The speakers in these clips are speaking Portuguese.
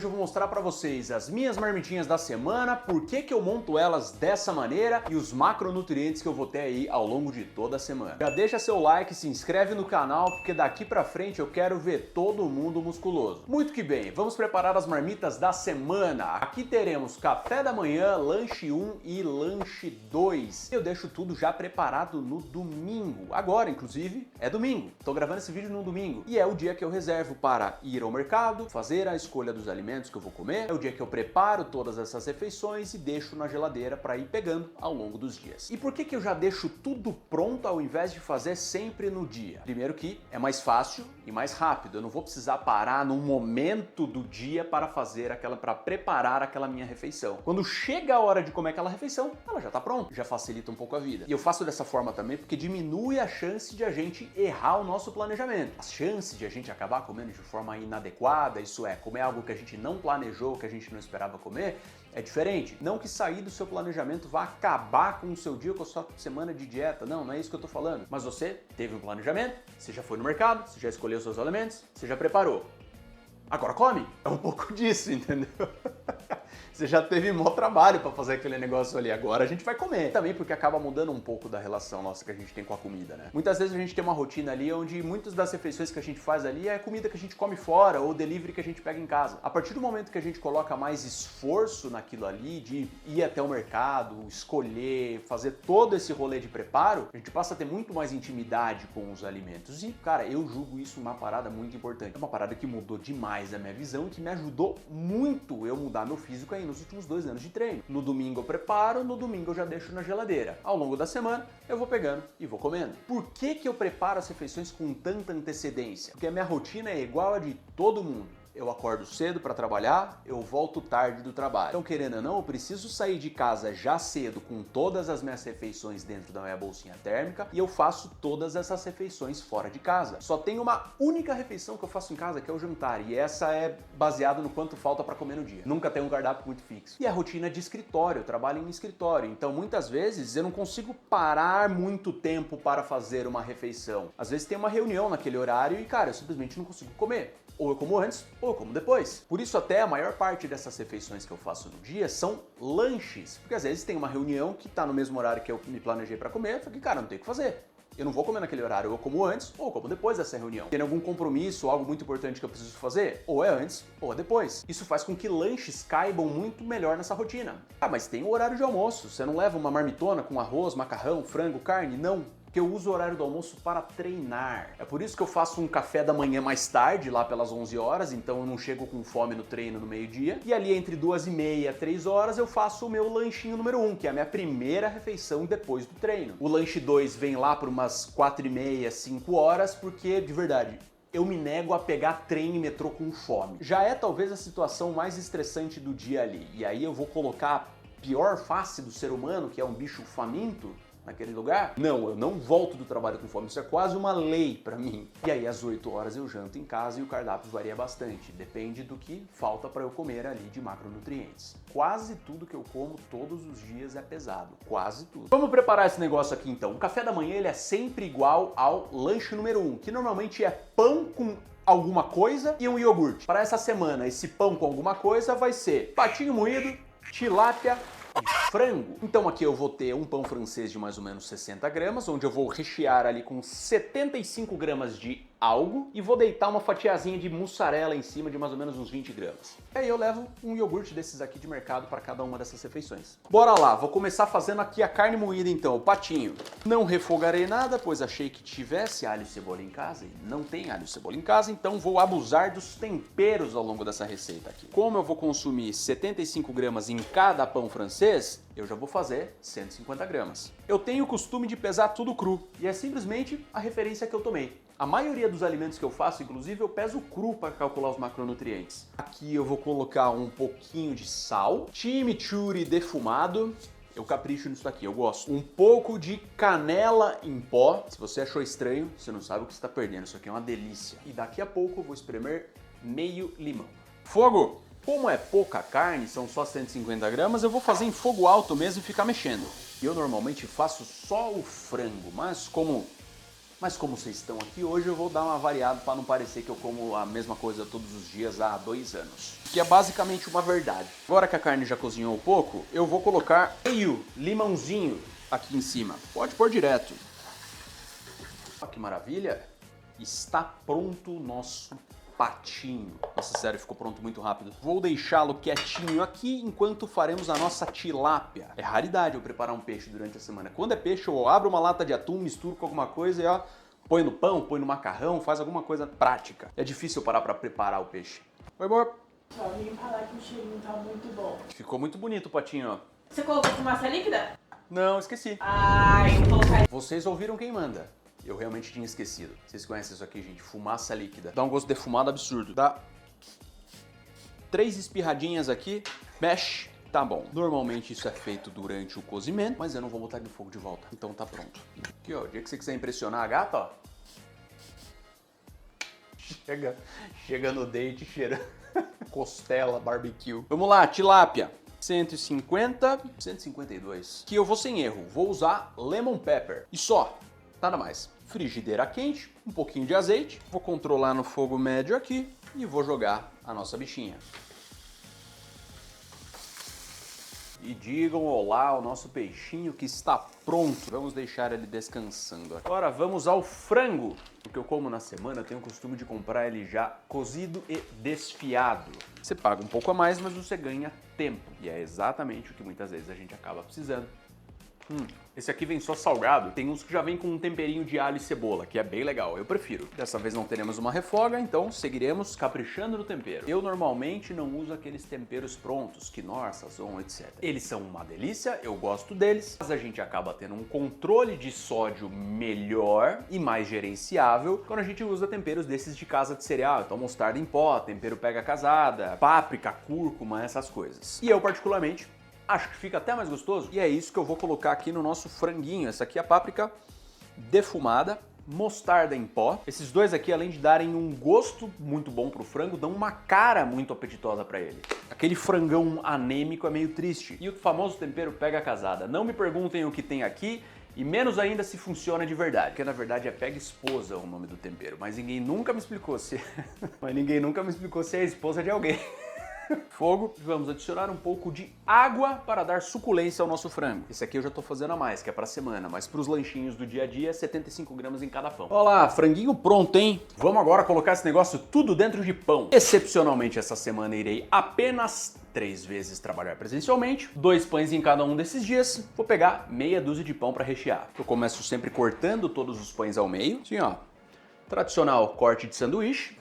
Hoje eu vou mostrar para vocês as minhas marmitinhas da semana, por que eu monto elas dessa maneira e os macronutrientes que eu vou ter aí ao longo de toda a semana. Já deixa seu like, se inscreve no canal, porque daqui pra frente eu quero ver todo mundo musculoso. Muito que bem, vamos preparar as marmitas da semana. Aqui teremos café da manhã, lanche 1 e lanche 2. Eu deixo tudo já preparado no domingo. Agora, inclusive, é domingo. Tô gravando esse vídeo no domingo e é o dia que eu reservo para ir ao mercado, fazer a escolha dos alimentos que eu vou comer, é o dia que eu preparo todas essas refeições e deixo na geladeira para ir pegando ao longo dos dias. E por que eu já deixo tudo pronto ao invés de fazer sempre no dia? Primeiro que é mais fácil e mais rápido, eu não vou precisar parar num momento do dia para preparar aquela minha refeição. Quando chega a hora de comer aquela refeição, ela já está pronta, já facilita um pouco a vida. E eu faço dessa forma também porque diminui a chance de a gente errar o nosso planejamento. As chances de a gente acabar comendo de forma inadequada, isso é, comer algo que a gente não planejou, que a gente não esperava comer, é diferente. Não que sair do seu planejamento vá acabar com o seu dia, com a sua semana de dieta. Não é isso que eu tô falando. Mas você teve um planejamento, você já foi no mercado, você já escolheu seus alimentos, você já preparou. Agora come. É um pouco disso, entendeu? Você já teve maior trabalho para fazer aquele negócio ali, agora a gente vai comer. Também porque acaba mudando um pouco da relação nossa que a gente tem com a comida, né? Muitas vezes a gente tem uma rotina ali onde muitas das refeições que a gente faz ali é comida que a gente come fora ou delivery que a gente pega em casa. A partir do momento que a gente coloca mais esforço naquilo ali, de ir até o mercado, escolher, fazer todo esse rolê de preparo, a gente passa a ter muito mais intimidade com os alimentos. E, cara, eu julgo isso uma parada muito importante. É uma parada que mudou demais a minha visão e que me ajudou muito eu mudar meu físico aí nos últimos 2 anos de treino. No domingo eu preparo, no domingo eu já deixo na geladeira. Ao longo da semana eu vou pegando e vou comendo. Por que eu preparo as refeições com tanta antecedência? Porque a minha rotina é igual a de todo mundo. Eu acordo cedo para trabalhar, eu volto tarde do trabalho. Então, querendo ou não, eu preciso sair de casa já cedo com todas as minhas refeições dentro da minha bolsinha térmica e eu faço todas essas refeições fora de casa. Só tem uma única refeição que eu faço em casa, que é o jantar, e essa é baseada no quanto falta para comer no dia. Nunca tem um cardápio muito fixo. E a rotina é de escritório, eu trabalho em escritório, então muitas vezes eu não consigo parar muito tempo para fazer uma refeição. Às vezes tem uma reunião naquele horário e, cara, eu simplesmente não consigo comer. Ou eu como antes, ou eu como depois. Por isso até a maior parte dessas refeições que eu faço no dia são lanches. Porque às vezes tem uma reunião que tá no mesmo horário que eu me planejei para comer, eu falei, cara, não tem o que fazer. Eu não vou comer naquele horário, ou eu como antes, ou eu como depois dessa reunião. Tem algum compromisso, algo muito importante que eu preciso fazer? Ou é antes, ou é depois. Isso faz com que lanches caibam muito melhor nessa rotina. Ah, mas tem o horário de almoço. Você não leva uma marmitona com arroz, macarrão, frango, carne? Não. Porque eu uso o horário do almoço para treinar. É por isso que eu faço um café da manhã mais tarde, lá pelas 11 horas, então eu não chego com fome no treino no meio-dia. E ali entre 2h30 e 3 horas eu faço o meu lanchinho número 1, que é a minha primeira refeição depois do treino. O lanche 2 vem lá por umas 4h30, 5 horas, porque, de verdade, eu me nego a pegar trem e metrô com fome. Já é talvez a situação mais estressante do dia ali. E aí eu vou colocar a pior face do ser humano, que é um bicho faminto, naquele lugar? Não, eu não volto do trabalho com fome, isso é quase uma lei pra mim. E aí às 8 horas eu janto em casa e o cardápio varia bastante, depende do que falta pra eu comer ali de macronutrientes. Quase tudo que eu como todos os dias é pesado, quase tudo. Vamos preparar esse negócio aqui então. O café da manhã ele é sempre igual ao lanche número 1, que normalmente é pão com alguma coisa e um iogurte. Para essa semana, esse pão com alguma coisa vai ser patinho moído, tilápia, frango. Então aqui eu vou ter um pão francês de mais ou menos 60 gramas, onde eu vou rechear ali com 75 gramas de algo e vou deitar uma fatiazinha de mussarela em cima de mais ou menos uns 20 gramas. E aí eu levo um iogurte desses aqui de mercado para cada uma dessas refeições. Bora lá, vou começar fazendo aqui a carne moída então, o patinho. Não refogarei nada, pois achei que tivesse alho e cebola em casa e não tem alho e cebola em casa, então vou abusar dos temperos ao longo dessa receita aqui. Como eu vou consumir 75 gramas em cada pão francês, eu já vou fazer 150 gramas. Eu tenho o costume de pesar tudo cru e é simplesmente a referência que eu tomei. A maioria dos alimentos que eu faço, inclusive, eu peso cru para calcular os macronutrientes. Aqui eu vou colocar um pouquinho de sal, chimichurri defumado, eu capricho nisso daqui, eu gosto. Um pouco de canela em pó. Se você achou estranho, você não sabe o que você está perdendo, isso aqui é uma delícia. E daqui a pouco eu vou espremer meio limão. Fogo! Como é pouca carne, são só 150 gramas, eu vou fazer em fogo alto mesmo e ficar mexendo. Eu normalmente faço só o frango, mas como Mas como vocês estão aqui hoje, eu vou dar uma variada para não parecer que eu como a mesma coisa todos os dias há 2 anos. Que é basicamente uma verdade. Agora que a carne já cozinhou um pouco, eu vou colocar meio limãozinho aqui em cima. Pode pôr direto. Olha que maravilha! Está pronto o nosso patinho. Nossa, sério, ficou pronto muito rápido. Vou deixá-lo quietinho aqui enquanto faremos a nossa tilápia. É raridade eu preparar um peixe durante a semana. Quando é peixe, eu abro uma lata de atum, misturo com alguma coisa e ó, põe no pão, põe no macarrão, faz alguma coisa prática. É difícil parar pra preparar o peixe. Oi, amor. Só vim falar que o cheirinho tá muito bom. Ficou muito bonito o patinho, ó. Você colocou fumaça líquida? Não, esqueci. Ai, eu vou colocar. Vocês ouviram quem manda. Eu realmente tinha esquecido. Vocês conhecem isso aqui, gente? Fumaça líquida. Dá um gosto defumado absurdo. Dá 3 espirradinhas aqui. Mexe. Tá bom. Normalmente isso é feito durante o cozimento, mas eu não vou botar ele no fogo de volta. Então tá pronto. Aqui, ó. O dia que você quiser impressionar a gata, ó. Chega no date cheirando costela, barbecue. Vamos lá, tilápia. 150, 152. Que eu vou sem erro. Vou usar lemon pepper. E só. Nada mais. Frigideira quente, um pouquinho de azeite. Vou controlar no fogo médio aqui e vou jogar a nossa bichinha. E digam olá ao nosso peixinho que está pronto. Vamos deixar ele descansando. Agora vamos ao frango. O que eu como na semana, eu tenho o costume de comprar ele já cozido e desfiado. Você paga um pouco a mais, mas você ganha tempo. E é exatamente o que muitas vezes a gente acaba precisando. Esse aqui vem só salgado. Tem uns que já vem com um temperinho de alho e cebola, que é bem legal, eu prefiro. Dessa vez não teremos uma refoga, então seguiremos caprichando no tempero. Eu normalmente não uso aqueles temperos prontos, quinoa, sazon, etc. Eles são uma delícia, eu gosto deles, mas a gente acaba tendo um controle de sódio melhor e mais gerenciável quando a gente usa temperos desses de casa de cereal. Então mostarda em pó, tempero pega casada, páprica, cúrcuma, essas coisas. E eu particularmente acho que fica até mais gostoso. E é isso que eu vou colocar aqui no nosso franguinho. Essa aqui é a páprica defumada, mostarda em pó. Esses dois aqui, além de darem um gosto muito bom pro frango, dão uma cara muito apetitosa pra ele. Aquele frangão anêmico é meio triste. E o famoso tempero pega casada. Não me perguntem o que tem aqui, e menos ainda se funciona de verdade. Porque na verdade é pega esposa o nome do tempero. Mas ninguém nunca me explicou se... Mas ninguém nunca me explicou se é a esposa de alguém. Fogo. Vamos adicionar um pouco de água para dar suculência ao nosso frango. Esse aqui eu já tô fazendo a mais, que é pra semana, mas pros lanchinhos do dia a dia, 75 gramas em cada pão. Olha lá, franguinho pronto, hein? Vamos agora colocar esse negócio tudo dentro de pão. Excepcionalmente, essa semana irei apenas 3 vezes trabalhar presencialmente, 2 pães em cada um desses dias. Vou pegar meia dúzia de pão para rechear. Eu começo sempre cortando todos os pães ao meio, assim ó, tradicional corte de sanduíche.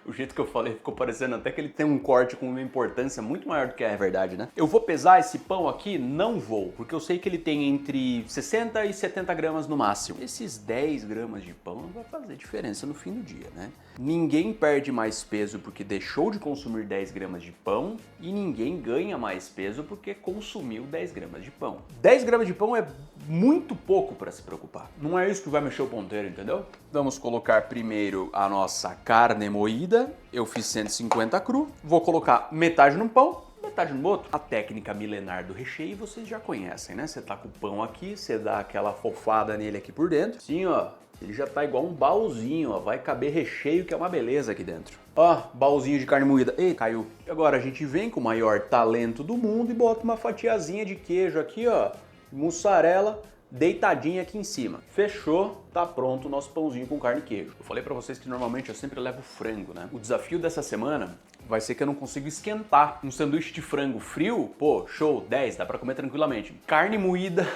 O jeito que eu falei ficou parecendo até que ele tem um corte com uma importância muito maior do que é verdade, né? Eu vou pesar esse pão aqui? Não vou, porque eu sei que ele tem entre 60 e 70 gramas no máximo. Esses 10 gramas de pão não vai fazer diferença no fim do dia, né? Ninguém perde mais peso porque deixou de consumir 10 gramas de pão e ninguém ganha mais peso porque consumiu 10 gramas de pão. 10 gramas de pão é muito pouco para se preocupar. Não é isso que vai mexer o ponteiro, entendeu? Vamos colocar primeiro a nossa carne moída. Eu fiz 150 cru. Vou colocar metade no pão, metade no outro. A técnica milenar do recheio vocês já conhecem, né? Você tá com o pão aqui, você dá aquela fofada nele aqui por dentro. Sim, ó. Ele já tá igual um baúzinho, ó. Vai caber recheio, que é uma beleza aqui dentro. Ó, baúzinho de carne moída. Ei, caiu. E agora a gente vem com o maior talento do mundo e bota uma fatiazinha de queijo aqui, ó. Mussarela deitadinha aqui em cima. Fechou, tá pronto o nosso pãozinho com carne e queijo. Eu falei pra vocês que normalmente eu sempre levo frango, né? O desafio dessa semana vai ser que eu não consigo esquentar. Um sanduíche de frango frio, pô, show, 10, dá pra comer tranquilamente. Carne moída,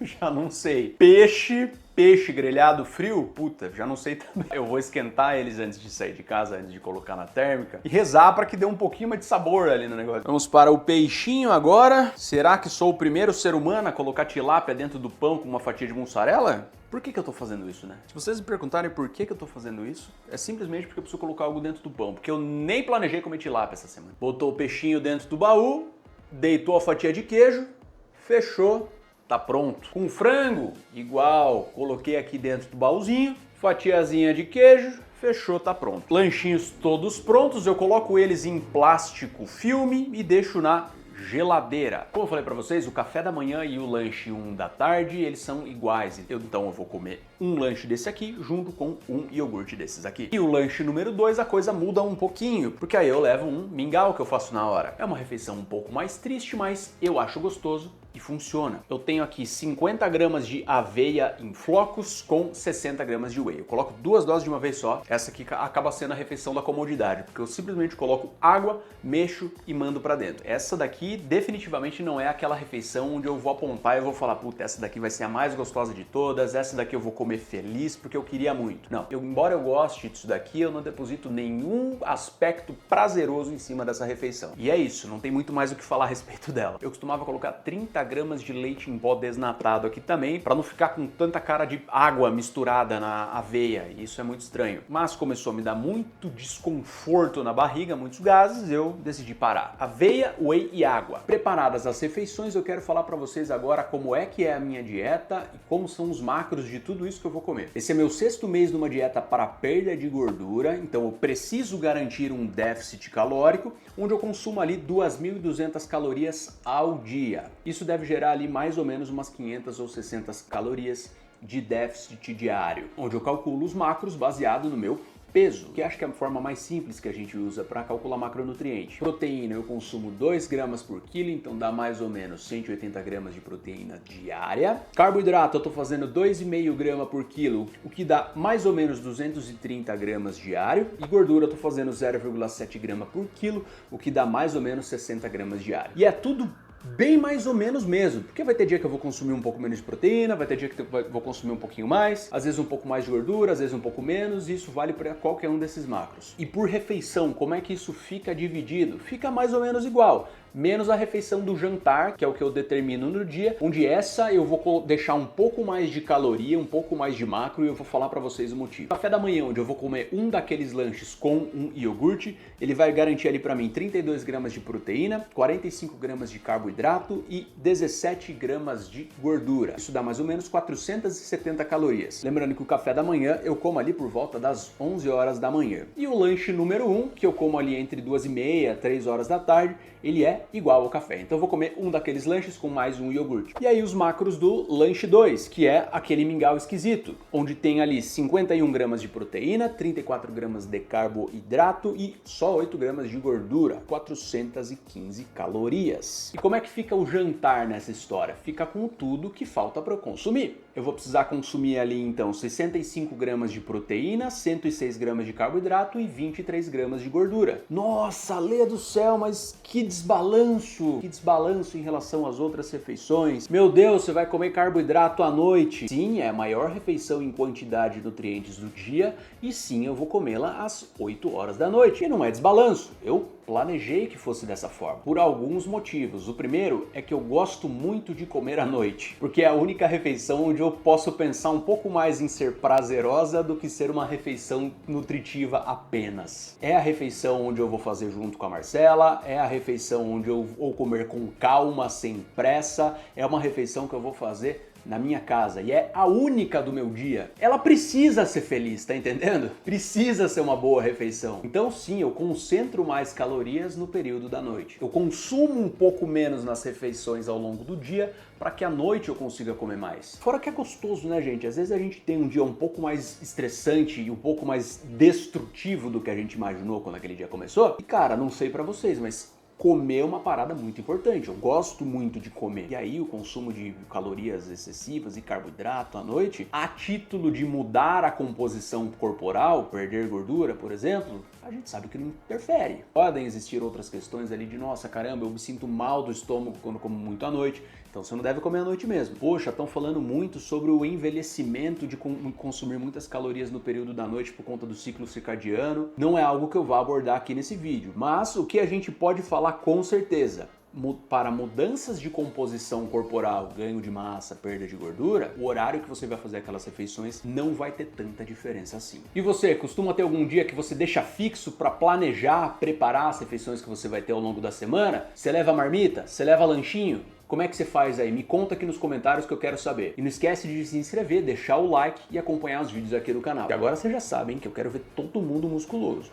já não sei. Peixe grelhado frio, puta, já não sei também. Eu vou esquentar eles antes de sair de casa, antes de colocar na térmica e rezar para que dê um pouquinho mais de sabor ali no negócio. Vamos para o peixinho agora. Será que sou o primeiro ser humano a colocar tilápia dentro do pão com uma fatia de mussarela? Por que eu tô fazendo isso, né? Se vocês me perguntarem por que eu tô fazendo isso, é simplesmente porque eu preciso colocar algo dentro do pão, porque eu nem planejei comer tilápia essa semana. Botou o peixinho dentro do baú, deitou a fatia de queijo, fechou. Tá pronto. Com frango, igual, coloquei aqui dentro do baúzinho, fatiazinha de queijo, fechou, tá pronto. Lanchinhos todos prontos, eu coloco eles em plástico filme e deixo na geladeira. Como eu falei pra vocês, o café da manhã e o lanche 1 da tarde, eles são iguais. Então eu vou comer um lanche desse aqui junto com um iogurte desses aqui. E o lanche número 2, a coisa muda um pouquinho, porque aí eu levo um mingau que eu faço na hora. É uma refeição um pouco mais triste, mas eu acho gostoso e funciona. Eu tenho aqui 50 gramas de aveia em flocos com 60 gramas de whey. Eu coloco 2 doses de uma vez só. Essa aqui acaba sendo a refeição da comodidade, porque eu simplesmente coloco água, mexo e mando pra dentro. Essa daqui definitivamente não é aquela refeição onde eu vou apontar e eu vou falar, puta, essa daqui vai ser a mais gostosa de todas, essa daqui eu vou comer feliz porque eu queria muito. Não, embora eu goste disso daqui, eu não deposito nenhum aspecto prazeroso em cima dessa refeição. E é isso, não tem muito mais o que falar a respeito dela. Eu costumava colocar 30 gramas de leite em pó desnatado aqui também, para não ficar com tanta cara de água misturada na aveia, e isso é muito estranho. Mas começou a me dar muito desconforto na barriga, muitos gases, eu decidi parar. Aveia, whey e água. Preparadas as refeições, eu quero falar para vocês agora como é que é a minha dieta e como são os macros de tudo isso que eu vou comer. Esse é meu 6º mês numa dieta para perda de gordura, então eu preciso garantir um déficit calórico, onde eu consumo ali 2.200 calorias ao dia. Isso deve gerar ali mais ou menos umas 500 ou 600 calorias de déficit diário, onde eu calculo os macros baseado no meu peso, que acho que é a forma mais simples que a gente usa para calcular macronutriente. Proteína eu consumo 2 gramas por quilo, então dá mais ou menos 180 gramas de proteína diária. Carboidrato eu estou fazendo 2,5 gramas por quilo, o que dá mais ou menos 230 gramas diário. E gordura eu estou fazendo 0,7 gramas por quilo, o que dá mais ou menos 60 gramas diário. E é tudo bem mais ou menos mesmo, porque vai ter dia que eu vou consumir um pouco menos de proteína, vai ter dia que eu vou consumir um pouquinho mais, às vezes um pouco mais de gordura, às vezes um pouco menos, e isso vale para qualquer um desses macros. E por refeição, como é que isso fica dividido? Fica mais ou menos igual, menos a refeição do jantar, que é o que eu determino no dia, onde essa eu vou deixar um pouco mais de caloria, um pouco mais de macro, e eu vou falar para vocês o motivo. Café da manhã, onde eu vou comer um daqueles lanches com um iogurte, ele vai garantir ali para mim 32 gramas de proteína, 45 gramas de carboidrato e 17 gramas de gordura. Isso dá mais ou menos 470 calorias. Lembrando que o café da manhã eu como ali por volta das 11 horas da manhã. E o lanche número 1, que eu como ali entre 2h30 e 3 horas da tarde, ele é igual ao café. Então eu vou comer um daqueles lanches com mais um iogurte. E aí os macros do lanche 2, que é aquele mingau esquisito, onde tem ali 51 gramas de proteína, 34 gramas de carboidrato e só 8 gramas de gordura, 415 calorias. E como é que fica o jantar nessa história? Fica com tudo que falta para eu consumir. Eu vou precisar consumir ali então 65 gramas de proteína, 106 gramas de carboidrato e 23 gramas de gordura. Nossa, Lê do céu, mas que desbalanço em relação às outras refeições. Meu Deus, você vai comer carboidrato à noite? Sim, é a maior refeição em quantidade de nutrientes do dia e sim, eu vou comê-la às 8 horas da noite. E não é desbalanço, eu planejei que fosse dessa forma, por alguns motivos. O primeiro é que eu gosto muito de comer à noite, porque é a única refeição onde eu posso pensar um pouco mais em ser prazerosa do que ser uma refeição nutritiva apenas. É a refeição onde eu vou fazer junto com a Marcela, é a refeição onde eu vou comer com calma, sem pressa, é uma refeição que eu vou fazer na minha casa e é a única do meu dia. Ela precisa ser feliz, tá entendendo? Precisa ser uma boa refeição. Então sim, eu concentro mais calorias no período da noite. Eu consumo um pouco menos nas refeições ao longo do dia para que à noite eu consiga comer mais. Fora que é gostoso, né, gente? Às vezes a gente tem um dia um pouco mais estressante e um pouco mais destrutivo do que a gente imaginou quando aquele dia começou. E cara, não sei pra vocês, mas comer é uma parada muito importante, eu gosto muito de comer. E aí o consumo de calorias excessivas e carboidrato à noite, a título de mudar a composição corporal, perder gordura, por exemplo, a gente sabe que não interfere. Podem existir outras questões ali de, nossa, caramba, eu me sinto mal do estômago quando como muito à noite, então você não deve comer à noite mesmo. Poxa, estão falando muito sobre o envelhecimento de consumir muitas calorias no período da noite por conta do ciclo circadiano. Não é algo que eu vá abordar aqui nesse vídeo, mas o que a gente pode falar com certeza, para mudanças de composição corporal, ganho de massa, perda de gordura, o horário que você vai fazer aquelas refeições não vai ter tanta diferença assim. E você, costuma ter algum dia que você deixa fixo para planejar, preparar as refeições que você vai ter ao longo da semana? Você leva marmita? Você leva lanchinho? Como é que você faz aí? Me conta aqui nos comentários que eu quero saber. E não esquece de se inscrever, deixar o like e acompanhar os vídeos aqui do canal. E agora vocês já sabem que eu quero ver todo mundo musculoso.